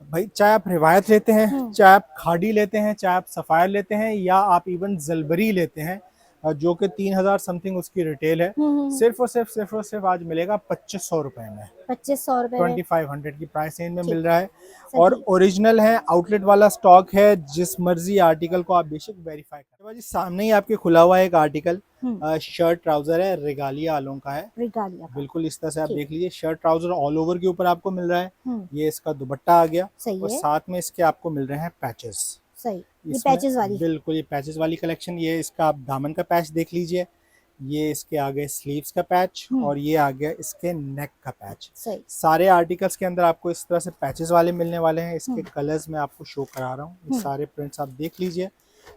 भाई, चाहे आप रिवायत लेते हैं, चाहे आप खाड़ी लेते हैं, चाहे आप सफ़ायर लेते हैं, या आप इवन जलबरी लेते हैं, जो कि 3000 समथिंग उसकी रिटेल है, सिर्फ और सिर्फ आज मिलेगा 2500 रुपए में। 2500 रुपए में 2500 की प्राइस रेंज में ठीक। मिल रहा है। सही। और ओरिजिनल है, आउटलेट वाला स्टॉक है। जिस मर्जी आर्टिकल को आप बेशक वेरीफाई करें। सामने ही आपके खुला हुआ है एक आर्टिकल, शर्ट ट्राउजर है, रेगालिया वालों का है। रिगालिया। बिल्कुल इस तरह से आप ठीक। देख लीजिए, शर्ट ट्राउजर ऑल ओवर के ऊपर आपको मिल रहा है। ये इसका दुपट्टा आ गया, सही और है। साथ में इसके आपको मिल रहे हैं पैचेस। सही। ये इसमें पैचेस वाली। बिल्कुल, ये पैचेस वाली कलेक्शन। ये इसका आप दामन का पैच देख लीजिए। ये इसके आगे स्लीव्स का पैच, और ये आ गया इसके नेक का पैच। सही। सारे आर्टिकल्स के अंदर आपको इस तरह से पैचेस वाले मिलने वाले हैं। इसके कलर्स मैं आपको शो करा रहा हूँ। ये सारे प्रिंट्स आप देख लीजिए।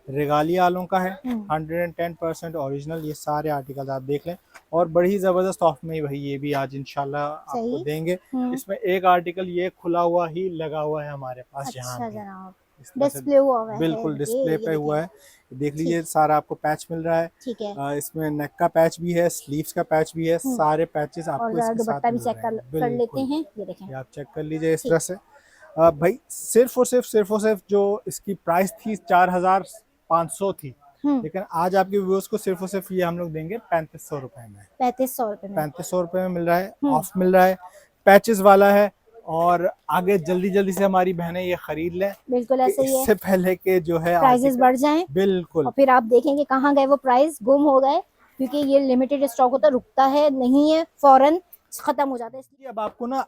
रेगालिया वालों का है 110% ओरिजिनल। ये सारे आर्टिकल आप देख लें और बड़ी ही जबरदस्त ऑफ में भाई ये भी आज इंशाल्लाह आपको सही। देंगे। इसमें एक आर्टिकल ये खुला हुआ ही लगा हुआ है हमारे पास यहाँ अच्छा पे, जनाब, इस तरह से डिस्प्ले हुआ हुआ है बिल्कुल डिस्प्ले पे ये हुआ देखें। है। देख लीजिए ठीक, सारा आपको पैच मिल रहा है। ठीक है। इसमें नेक का पैच भी है, स्लीव्स का पैच भी है, सारे पैचेस और आपको जरा इसके दुपट्टा साथ भी मिल चेक रहे हैं। कर लेते बिल्कुल, हैं, ये देखें। ये आप चेक कर लीजिए इस ठीक। तरह से। भाई सिर्फ और सिर्फ जो इसकी प्राइस थी 4500 थी, लेकिन आज आपके व्यूअर्स को सिर्फ और सिर्फ ये हम लोग देंगे 3500 रुपए में। 3500 रुपए में। 3500 रुपए में मिल रहा है, ऑफ मिल रहा है, पैचेस वाला है। और आगे जल्दी जल्दी से हमारी बहनें ये खरीद लें, बिल्कुल ऐसे ही है, इससे पहले के जो है प्राइजेस बढ़ जाएं बिल्कुल और फिर आप देखेंगे कहाँ गए वो प्राइस, गुम हो गए, क्योंकि ये लिमिटेड स्टॉक होता है, रुकता है नहीं है, फौरन खत्म हो जाता है। इसलिए अब आपको ना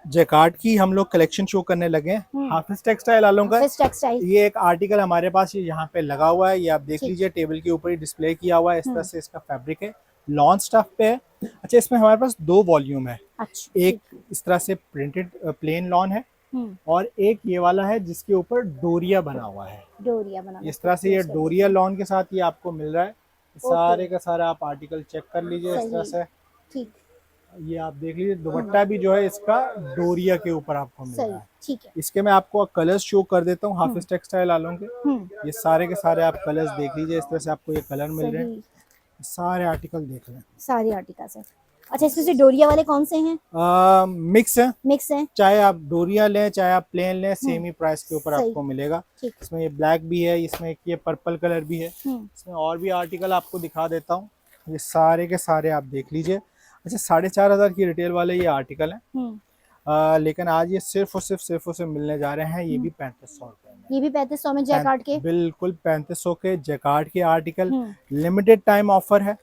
जैकार्ड की हम लोग कलेक्शन शो करने लगे हैं। हाफिज टेक्सटाइल वालों का हाफिज टेक्सटाइल, ये एक आर्टिकल हमारे पास ये यहाँ पे लगा हुआ है, ये आप देख ठीक। लीजिए टेबल के ऊपर ही डिस्प्ले किया हुआ है। इस तरह से इसका फैब्रिक है, लॉन स्टफ पे है। अच्छा, इसमें हमारे पास 2 वॉल्यूम है। अच्छा, एक इस तरह से प्रिंटेड प्लेन लॉन है और एक ये वाला है जिसके ऊपर डोरिया बना हुआ है। डोरिया बना, इस तरह से ये डोरिया लॉन के साथ ये आपको मिल रहा है। सारे का सारा आप आर्टिकल चेक कर लीजिए इस तरह से। ठीक, ये आप देख लीजिए दुपट्टा भी जो है इसका डोरिया के ऊपर आपको मिल रहा है। ठीक है। इसके मैं आपको कलर्स शो कर देता हूँ हाफिज टेक्सटाइल वालों के। ये सारे के सारे आप कलर्स देख लीजिए, इस तरह से आपको ये कलर मिल रहे हैं। सारे आर्टिकल देख लें, सारे आर्टिकल्स हैं। अच्छा, इसमें से डोरिया वाले कौन से हैं? मिक्स है, मिक्स है। चाहे आप डोरिया लें चाहे आप प्लेन लें, सेम ही प्राइस के ऊपर आपको मिलेगा। इसमें ये ब्लैक भी है, इसमें एक ये पर्पल कलर भी है। इसमें और भी आर्टिकल आपको दिखा देता हूँ, ये सारे के सारे आप देख लीजिए। अच्छा, 4500 की रिटेल वाले ये आर्टिकल हैं, लेकिन आज ये सिर्फ और सिर्फ मिलने जा रहे हैं, ये भी 3500 रुपए में। ये भी 3500 में जैकार्ड के, बिल्कुल 3500 के जैकार्ड के आर्टिकल। लिमिटेड टाइम ऑफर है,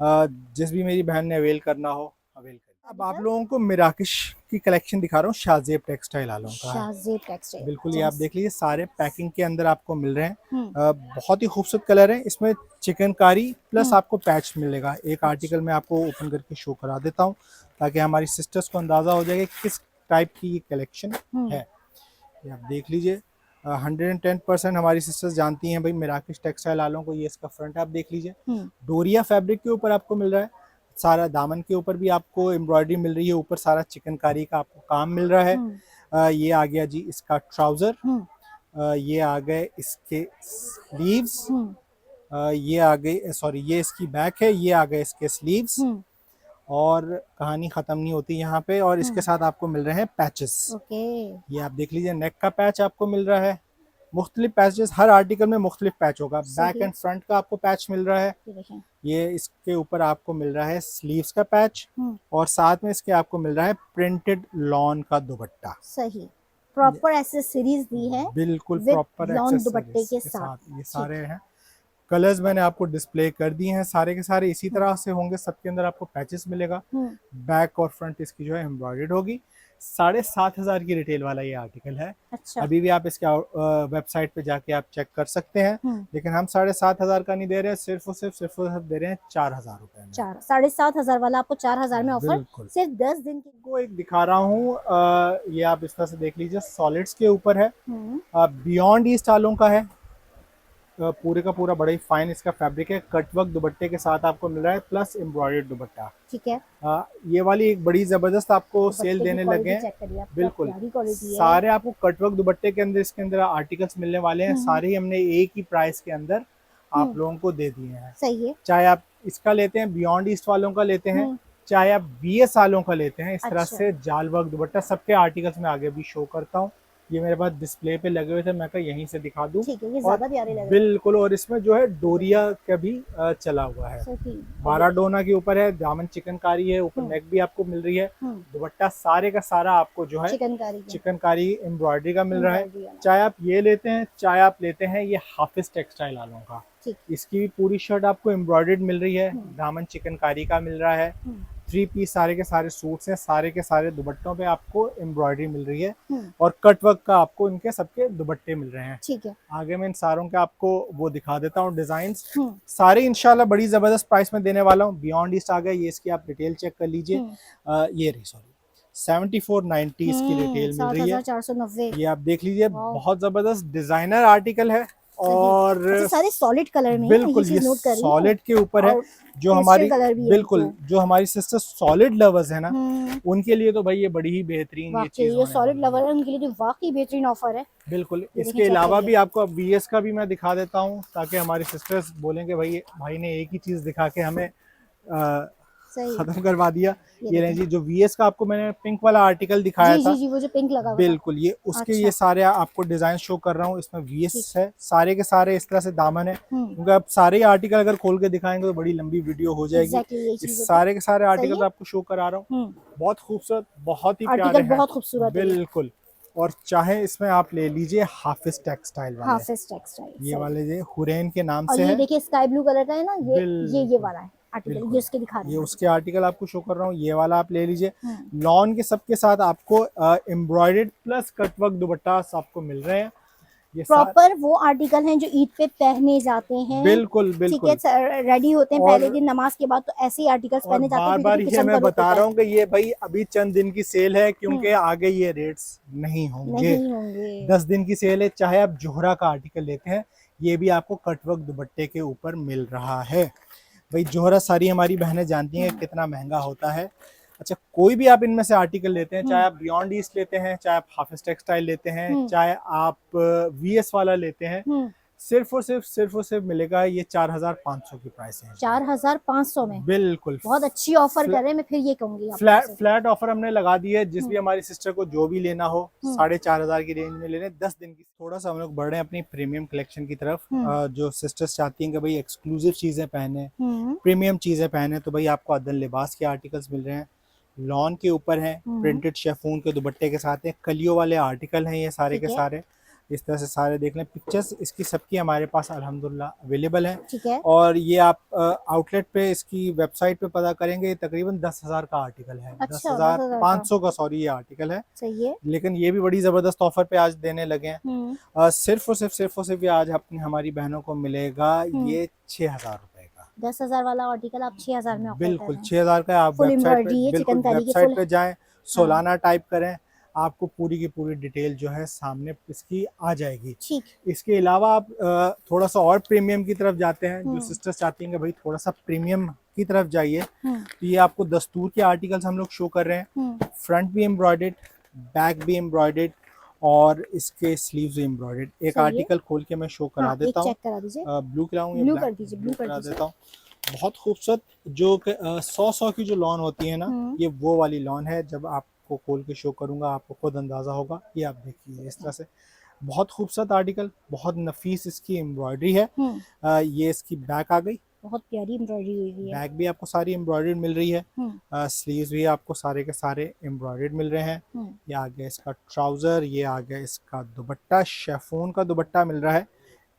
जिस भी मेरी बहन ने अवेल करना हो अवेल करें। अब आप लोगों को मिराकिश की कलेक्शन दिखा रहा हूँ, शाहजेब टेक्सटाइल वालों का। शाहजेब टेक्सटाइल, बिल्कुल, ये आप देख लीजिए सारे पैकिंग के अंदर आपको मिल रहे हैं। बहुत ही खूबसूरत कलर है, इसमें चिकनकारी प्लस आपको पैच मिलेगा। एक आर्टिकल मैं आपको ओपन करके शो करा देता हूँ ताकि हमारी सिस्टर्स को अंदाजा हो जाए कि किस टाइप की ये कलेक्शन है। ये आप देख लीजिए, 110% हमारी सिस्टर्स जानती हैं भाई मिराकिश टेक्सटाइल वालों को। ये इसका फ्रंट आप देख लीजिए, डोरिया फैब्रिक के ऊपर आपको मिल रहा है। सारा दामन के ऊपर भी आपको एम्ब्रॉयडरी मिल रही है, ऊपर सारा चिकनकारी का आपको काम मिल रहा है। ये आ गया जी इसका ट्राउजर, ये आ गए इसके स्लीव्स, ये आ गई सॉरी ये इसकी बैक है, ये आ गए इसके स्लीव्स। और कहानी खत्म नहीं होती यहाँ पे। और इसके साथ आपको मिल रहे हैं पैचेस। ये आप देख लीजिए, नेक का पैच आपको मिल रहा है, मुख्तलिफ पैचेस, हर आर्टिकल में मुख्तलिफ पैच होगा। बैक एंड फ्रंट का आपको पैच मिल रहा है। ये इसके ऊपर आपको मिल रहा है स्लीव्स का पैच और साथ में इसके आपको मिल रहा है प्रिंटेड लॉन का दुपट्टा। सही, प्रॉपर एक्सेसरीज दी है, बिल्कुल प्रॉपर लॉन दुपट्टे के साथ। ये सारे हैं कलर्स मैंने आपको डिस्प्ले कर दिए हैं, सारे के सारे इसी तरह से होंगे। सबके अंदर आपको पैचेस मिलेगा, बैक और फ्रंट इसकी जो है एम्ब्रॉयडर्ड होगी। 7500 की रिटेल वाला ये आर्टिकल है। अच्छा। अभी भी आप इसके वेबसाइट पे जाके आप चेक कर सकते हैं, लेकिन हम 7500 का नहीं दे रहे हैं, सिर्फ और सिर्फ दे रहे हैं 4000 रुपए में। 7500 वाला आपको 4000 में ऑफर, सिर्फ 10 दिन की। को एक दिखा रहा हूँ, ये आप इस तरह से देख लीजिए, सॉलिड्स के ऊपर है, बियॉन्ड ईस्ट वालों का है। पूरे का पूरा बड़ा ही फाइन इसका फैब्रिक है, कटवर्क दुपट्टे के साथ आपको मिल रहा है प्लस एम्ब्रॉयडर्ड दुपट्टा। ठीक है। ये वाली एक बड़ी जबरदस्त आपको सेल देने लगे हैं। बिल्कुल सारे आपको कटवर्क दुपट्टे के अंदर इसके अंदर आर्टिकल्स मिलने वाले हैं। सारे ही हमने एक ही प्राइस के अंदर आप लोगों को दे दिए हैं। सही है। चाहे आप इसका लेते हैं, बियॉन्ड ईस्ट वालों का लेते हैं, चाहे आप BS वालों का लेते हैं। इस तरह से जाल वर्क दुपट्टा सबके आर्टिकल्स में आगे भी शो करता हूँ। ये मेरे पास डिस्प्ले पे लगे हुए थे, मैं कहा यहीं से दिखा दूं। ठीक है, ये ज़्यादा प्यारे लग रहे हैं। बिल्कुल, और इसमें जो है डोरिया का भी चला हुआ है। 12 डोना के ऊपर है, दामन चिकनकारी है, ऊपर नेक भी आपको मिल रही है। दुपट्टा सारे का सारा आपको जो है चिकनकारी एम्ब्रॉयडरी का मिल रहा है। चाहे आप ये लेते हैं, चाहे आप लेते हैं ये हाफिज टेक्सटाइल वालों का, इसकी भी पूरी शर्ट आपको एम्ब्रॉयडर्ड मिल रही है, दामन चिकनकारी का मिल रहा है। 3 पीस सारे के सारे सूट्स हैं, सारे के सारे दुपट्टों पे आपको एम्ब्रॉयडरी मिल रही है और कट वर्क का आपको इनके सबके दुपट्टे मिल रहे हैं। ठीक है, आगे मैं इन सारों के आपको वो दिखा देता हूँ डिजाइन्स। सारे इंशाल्लाह बड़ी जबरदस्त प्राइस में देने वाला हूँ। बियॉन्ड ईस्ट आ गया, ये इसकी आप डिटेल चेक कर लीजिए। ये रही, सॉरी 7490 इसकी रिटेल मिल रही है। 7490। ये आप देख लीजिए, बहुत जबरदस्त डिजाइनर आर्टिकल है और अच्छा, सारे सॉलिड कलर में है, बिल्कुल ये चीज नोट कर रही हूँ। सॉलिड के ऊपर है। और जो पेस्टल हमारी कलर भी है बिल्कुल इनको। जो हमारी सिस्टर सॉलिड लवर्स है ना, हम्म, उनके लिए तो भाई ये बड़ी ही बेहतरीन ये वाकई चीज ये होने सॉलिड वाली है। लवर है उनके लिए तो वाकई बेहतरीन ऑफर है। बिल्कुल। ये देखें, इसके चेक अलावा करिए। भी आपको वीएस का भी मैं दिखा देता हूँ, ताकि हमारी सिस्टर्स बोलेंगे भाई भाई ने एक ही चीज दिखा के हमें सही। खत्म करवा दिया। ये ये देखें। लें जी, जो वीएस का आपको मैंने पिंक वाला आर्टिकल दिखाया जी था, जी जी, वो जो पिंक लगा हुआ था। बिल्कुल ये उसके अच्छा, ये सारे आपको डिजाइन शो कर रहा हूँ। इसमें ठीक। वीएस है, सारे के सारे इस तरह से दामन है, क्योंकि आप सारे आर्टिकल अगर खोल के दिखाएंगे तो बड़ी लंबी वीडियो हो जाएगी। एग्जैक्टली यही इस चीज होता है। सारे के सारे सही आर्टिकल है। आपको शो करा रहा हूँ। बहुत खूबसूरत, बहुत ही प्यारे आर्टिकल हैं। बहुत खूबसूरत है ये। बिल्कुल। और चाहे इसमें आप ले लीजिए हाफिज टेक्सटाइल वाले, हाफिज टेक्सटाइल, ये सही। वाले ये हुरैन के नाम और से ये है। देखिए स्काई ब्लू कलर का है ना, ये बिल्कुल वाला है आर्टिकल, ये बिल्कुल, उसके दिखा रहे ये हैं। उसके आर्टिकल आपको शो कर रहा हूँ। ये वाला आप ले लीजिए। हम्म, लॉन के सबके साथ आपको एम्ब्रॉयडर्ड प्लस कटवर्क दुपट्टा आपको मिल रहे हैं। ये प्रॉपर वो आर्टिकल हैं जो ईद पे पहने जाते हैं। बिल्कुल ठीक है, बिल्कुल। रेडी होते हैं पहले और दिन नमाज के बाद, तो ऐसे ही आर्टिकल्स और पहने जाते हैं बार क्योंकि बार फिर ये किचन का मैं लुक बता होता रहा है। हूँ कि ये भाई अभी चंद दिन की सेल है, क्योंकि हम्म, आगे ये रेट्स नहीं होंगे। नहीं होंगे। 10 दिन की सेल है। चाहे आप जोहरा का आर्टिकल लेते हैं, ये भी आपको कटवर्क दुपट्टे के ऊपर मिल रहा है। भाई जोहरा सारी हमारी बहनें जानती हैं कितना महंगा होता है। अच्छा, कोई भी आप इनमें से आर्टिकल लेते हैं, चाहे आप बियॉन्ड ईस्ट लेते हैं, चाहे आप हाफिज टेक्सटाइल लेते हैं, हम्म, चाहे आप वीएस वाला लेते हैं, हम्म, सिर्फ और सिर्फ मिलेगा ये 4500 की प्राइस है। 4500 में बिल्कुल। बहुत अच्छी ऑफर कर रहे हैं, मैं फिर ये कहूंगी आप लोगों फ्लैट से। फ्लैट ऑफर हमने लगा दी है। जिस भी हम्म, हमारी सिस्टर को जो भी लेना हो, हम्म, 4500 की रेंज में ले लें। 10 दिन की। थोड़ा सा हम लोग बढ़ रहे हैं अपनी प्रीमियम कलेक्शन की तरफ। हम्म, जो सिस्टर्स चाहती हैं कि भाई एक्सक्लूसिव चीज़ें पहने, हम्म, प्रीमियम चीज़ें पहने, तो भाई आपको अदन लिबास के आर्टिकल्स मिल रहे हैं। लॉन के ऊपर हैं, हम्म, प्रिंटेड शेफून के दुपट्टे के साथ हैं, कलियों वाले आर्टिकल हैं ये सारे ठीक के है, सारे। इस तरह से सारे देख लें। पिक्चर्स इसकी सबकी हमारे पास अल्हम्दुलिल्लाह अवेलेबल हैं। ठीक है। और ये आप आउटलेट पे, इसकी वेबसाइट पे पता करेंगे, तकरीबन 10,000 का आर्टिकल है। अच्छा, 10,000 का। 10,500 का सॉरी ये आर्टिकल है। सही है। लेकिन ये भी बड़ी ज़बरदस्त ऑफर पे आज देने लगे हैं। हम्म, सिर्फ ये आज अपनी हमारी बहनों को मिलेगा हम्म। ये 6,000 रुपए का। 10,000 वाला आर्टिकल आप 6,000 में ऑफर कर बिल्कुल रहे हैं। 6,000 का। आप फुल वेबसाइट पे, एम्ब्रॉयडरी है, बिल्कुल चिकनकारी की वेबसाइट फुल। पे जाएं, हाँ, सोलाना टाइप करें, आपको पूरी की पूरी डिटेल जो है सामने इसकी आ जाएगी। ठीक। इसके अलावा आप थोड़ा सा और प्रीमियम की तरफ जाते हैं, जो हम्म, सिस्टर्स चाहती हैं कि भाई थोड़ा सा प्रीमियम की तरफ जाइए, हम्म, तो ये आपको दस्तूर के आर्टिकल्स हम लोग शो कर रहे हैं। हम्म, फ्रंट भी एम्ब्रॉयडेड, बैक भी एम्ब्रॉयडेड, और इसके स्लीव्स भी एम्ब्रॉयडेड। एक सही है। आर्टिकल खोल के मैं शो करा हाँ, एक देता हूँ। चेक करा दीजिए। ब्लू खिलाऊँ या ब्लू ब्लैक? कर दीजिए, ब्लू कर करा दीजिए। देता हूँ। बहुत खूबसूरत। जो 100 की जो लॉन होती है ना, हम्म, ये वो वाली लॉन है। जब आपको खोल के शो करूंगा आपको खुद अंदाजा होगा। ये आप देखिए इस तरह से बहुत खूबसूरत आर्टिकल, बहुत नफीस इसकी एम्ब्रॉयडरी है। हम्म, ये इसकी बैक आ गई। बहुत प्यारी एम्ब्रॉयडरी हुई हुई है। बैक भी आपको सारी एम्ब्रॉयडर्ड मिल रही है। हम्म, स्लीव्स भी आपको सारे के सारे एम्ब्रॉयडर्ड मिल रहे हैं। हम्म, ये आ गया इसका ट्राउज़र, ये आ गया इसका दुपट्टा, शेफून का दुपट्टा मिल रहा है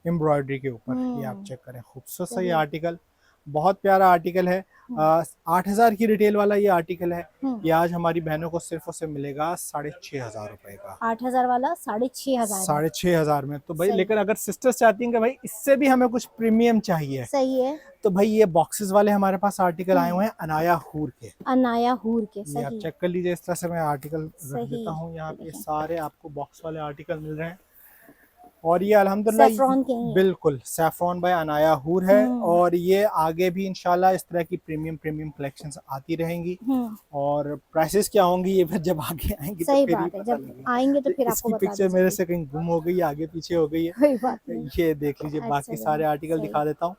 एम्ब्रॉयडरी के ऊपर। ये आप चेक करें, खूबसूरत सा ये सही। आर्टिकल, बहुत प्यारा आर्टिकल है। हम्म, 8,000 की रिटेल वाला ये आर्टिकल है। हम्म, ये आज हमारी बहनों को सिर्फ और सिर्फ मिलेगा 6,500 रुपए का। 8,000 वाला 6,500 में। 6,500 में तो भाई। सही। लेकिन अगर सिस्टर्स चाहती हैं कि भाई इससे भी हमें कुछ प्रीमियम चाहिए, सही है। तो भाई ये बॉक्सेस वाले हमारे पास आर्टिकल आए हम्म, हुए हैं अनाया हूर के। अनाया हूर के। ये आप सही। चेक कर लीजिए। इस तरह से मैं आर्टिकल रख सही। देता हूँ यहाँ ये पे। देखें। सारे आपको बॉक्स वाले आर्टिकल मिल रहे हैं। और ये अल्हम्दुलिल्लाह सेफ्रॉन के ही है। बिल्कुल सैफरॉन बाय अनाया हूर है। हम्म, और ये आगे भी इंशाल्लाह इस तरह की प्रीमियम कलेक्शंस आती रहेंगी। हम्म, और प्राइसेस क्या होंगी ये फिर जब आगे आएंगी तो सही फिर ही बात है, पता जब लगेगा। आएंगे तो फिर आपको इसकी बता पिक्चर दी मेरे जाएगी। से कहीं गुम हो गई है, आगे पीछे हो गई है। कोई बात नहीं। ये देख लीजिए। अच्छा बाकी लगा। सारे आर्टिकल सही। दिखा देता हूँ।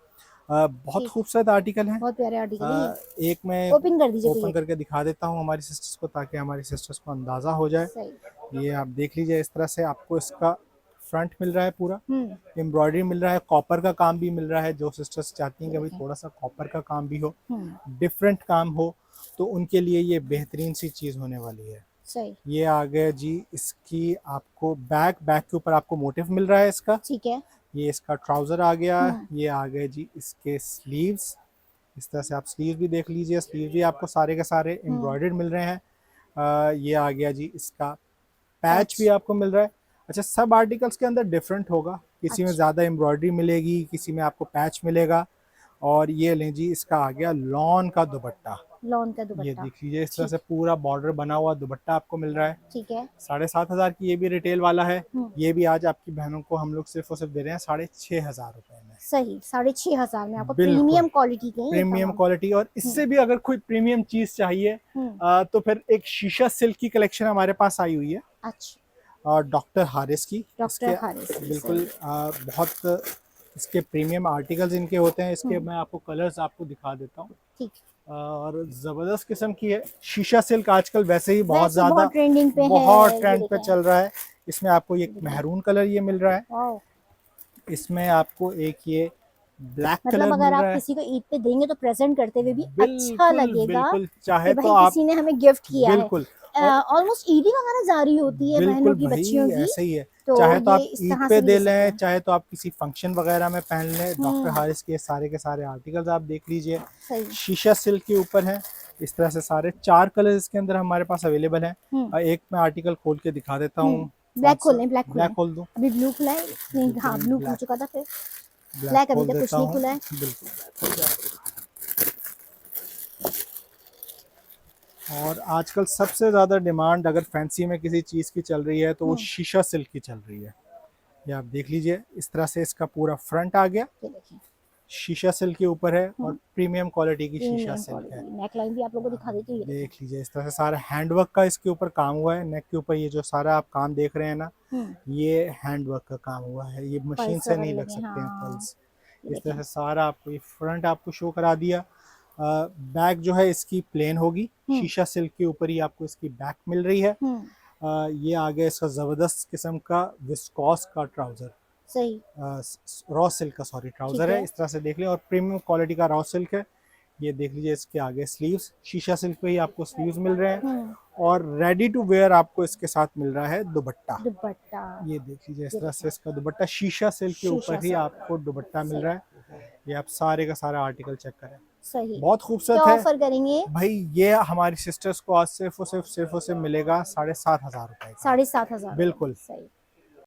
बहुत ठीक। खूबसूरत आर्टिकल है। बहुत प्यारे आर्टिकल है ये। एक मैं ओपन कर दीजिए ओपन कोई करके दिखा देता हूँ हमारी सिस्टर्स को, ताकि हमारी सिस्टर्स को अंदाज़ा हो जाए। सही। ये आप देख लीजिए। इस तरह से आपको इसका फ्रंट मिल रहा है पूरा, हम्म, एम्ब्रॉयडरी मिल रहा है, कॉपर का काम भी मिल रहा है। जो सिस्टर्स चाहती हैं कि भाई देखें। थोड़ा सा कॉपर का काम भी हो, हम्म, डिफरेंट काम हो, तो उनके लिए ये बेहतरीन सी चीज़ होने वाली है। सही। ये आ गया जी इसकी आपको बैक के ऊपर आपको मोटिव मिल रहा है इसका। ठीक है। ये इसका ट्राउज़र आ गया। हम्म, ये आ गए जी इसके स्लीव्स। इस तरह से आप स्लीव भी देख लीजिए। स्लीव भी आपको सारे के सारे हम्म, एम्ब्रॉयडर्ड मिल रहे हैं। ये आ गया जी इसका पैच पैच। भी आपको मिल रहा है। अच्छा, सब आर्टिकल्स के अंदर डिफरेंट होगा। किसी में अच्छा। ज़्यादा एम्ब्रॉयडरी मिलेगी, किसी में आपको पैच मिलेगा। और ये लें जी इसका आ गया लॉन का दुपट्टा। लॉन का ये दुपट्टा, देख लीजिए इस तरह ठीक से पूरा बॉर्डर बना हुआ दुपट्टा आपको मिल रहा है। ठीक है। 7,500 की ये भी रिटेल वाला है। हम्म, ये भी आज आपकी बहनों को हम लोग सिर्फ और सिर्फ दे रहे हैं 6,500 रुपए में। सही 6,500 में आपको बिल्कुल प्रीमियम क्वालिटी के हैं ये प्रीमियम तमाम। क्वालिटी। और इससे भी अगर कोई प्रीमियम चीज चाहिए हम्म, तो फिर एक शीशा सिल्क की कलेक्शन हमारे पास आई हुई है अच्छा, और डॉक्टर हारिस की। डॉक्टर इसके हारिस की, बिल्कुल सही। बहुत इसके प्रीमियम आर्टिकल्स इनके होते हैं। इसके हम्म, मैं आपको कलर्स आपको दिखा देता हूँ। ठीक। और ज़बरदस्त किस्म की है। शीशा सिल्क आजकल वैसे ही बहुत वैसे ज़्यादा बहुत ट्रेंडिंग पे है, बहुत ये ट्रेंड पे देखें, चल रहा है। इसमें आपको ये देखें, महरून कलर ये मिल रहा है। वाओ। इसमें आपको एक ये ब्लैक मतलब कलर अगर मिल आप रहा है। किसी को ईद पे देंगे तो प्रेजेंट करते हुए भी अच्छा बिल्कुल लगेगा बिल्कुल, कि चाहे तो भाई आप किसी ने हमें गिफ्ट किया है। बिल्कुल और ऑलमोस्ट ईदी वगैरह जा रही होती है बिल्कुल बहनों की, बच्चियों भाई की, ऐसे ही है। तो चाहे तो ये आप इस ईद तरह पे से भी दे दे सकते लें, हैं। चाहे तो आप किसी फंक्शन वगैरह में पहन लें। डॉक्टर हम्म, हारिस के सारे आर्टिकल्स आप देख लीजिए। सही। शीशा सिल्क के ऊपर है। इस तरह से सारे 4 कलर इसके अंदर हमारे पास अवेलेबल हैं। हम्म, एक मैं आर्टिकल खोल के दिखा देता हूँ। कौन ब्लैक खोल सा? लें, ब्लैक ब्लैक खुलें। खोल दूँ? अभी ब्लू खुला है नहीं, हाँ बिल्कुल ब्लू खुल ब्लैक चुका था, फिर ब्लैक ब्लैक अभी खोल तक कुछ देता नहीं हूँ। खुला है। बिल्कुल ब्लैक खोल जाए। और आजकल सबसे ज़्यादा डिमांड अगर फैंसी में किसी चीज़ की चल रही है तो वो हम्म, शीशा सिल्क की चल रही है। ये आप देख लीजिए इस तरह से इसका पूरा फ्रंट आ गया। ये देखिए, शीशा सिल्क के ऊपर है और प्रीमियम क्वालिटी की शीशा प्रीमियम सिल्क है। क्वालिटी। नेक लाइन भी आप लोगों को दिखा देती हूँ, ये देख देखिए। लीजिए इस तरह से सारा हैंडवर्क का इसके ऊपर काम हुआ है। नेक के ऊपर ये जो सारा आप काम देख रहे हैं ना, हम्म, ये हैंडवर्क का काम हुआ है। ये मशीन पल्स से वगैरह नहीं लग लगे, सकते हैं हाँ, पल्स। ये इस तरह देखें। से सारा आपको ये फ्रंट आपको शो करा दिया। बैक जो है इसकी प्लेन होगी। हम्म, शीशा सिल्क के ऊपर ही आपको इसकी बैक मिल रही है। हम्म, ये आ गया इसका ज़बरदस्त किस्म का विस्कॉस का ट्राउज़र। सही, रॉ सिल्क का सॉरी ठीक ट्राउज़र है। है। इस तरह से देख लें और प्रीमियम क्वालिटी का रॉ सिल्क है। ये देख लीजिए इसके आगे स्लीव्स शीशा सिल्क पे ही आपको स्लीव्स मिल रहे हैं। हम्म, और रेडी टू वेयर आपको इसके साथ मिल रहा है दुपट्टा। दुपट्टा, ये देख लीजिए इस ये तरह देखें, से इसका दुपट्टा शीशा सिल्क के शीशा ऊपर ही सा, आपको दुपट्टा मिल सही, रहा है। ये आप सारे का सारा आर्टिकल चेक करें। सही। बहुत क्या खूबसूरत है ऑफर करेंगे? भाई। ये हमारी सिस्टर्स को आज सिर्फ और सिर्फ मिलेगा 7,500 रुपए का। 7,500 बिल्कुल सही।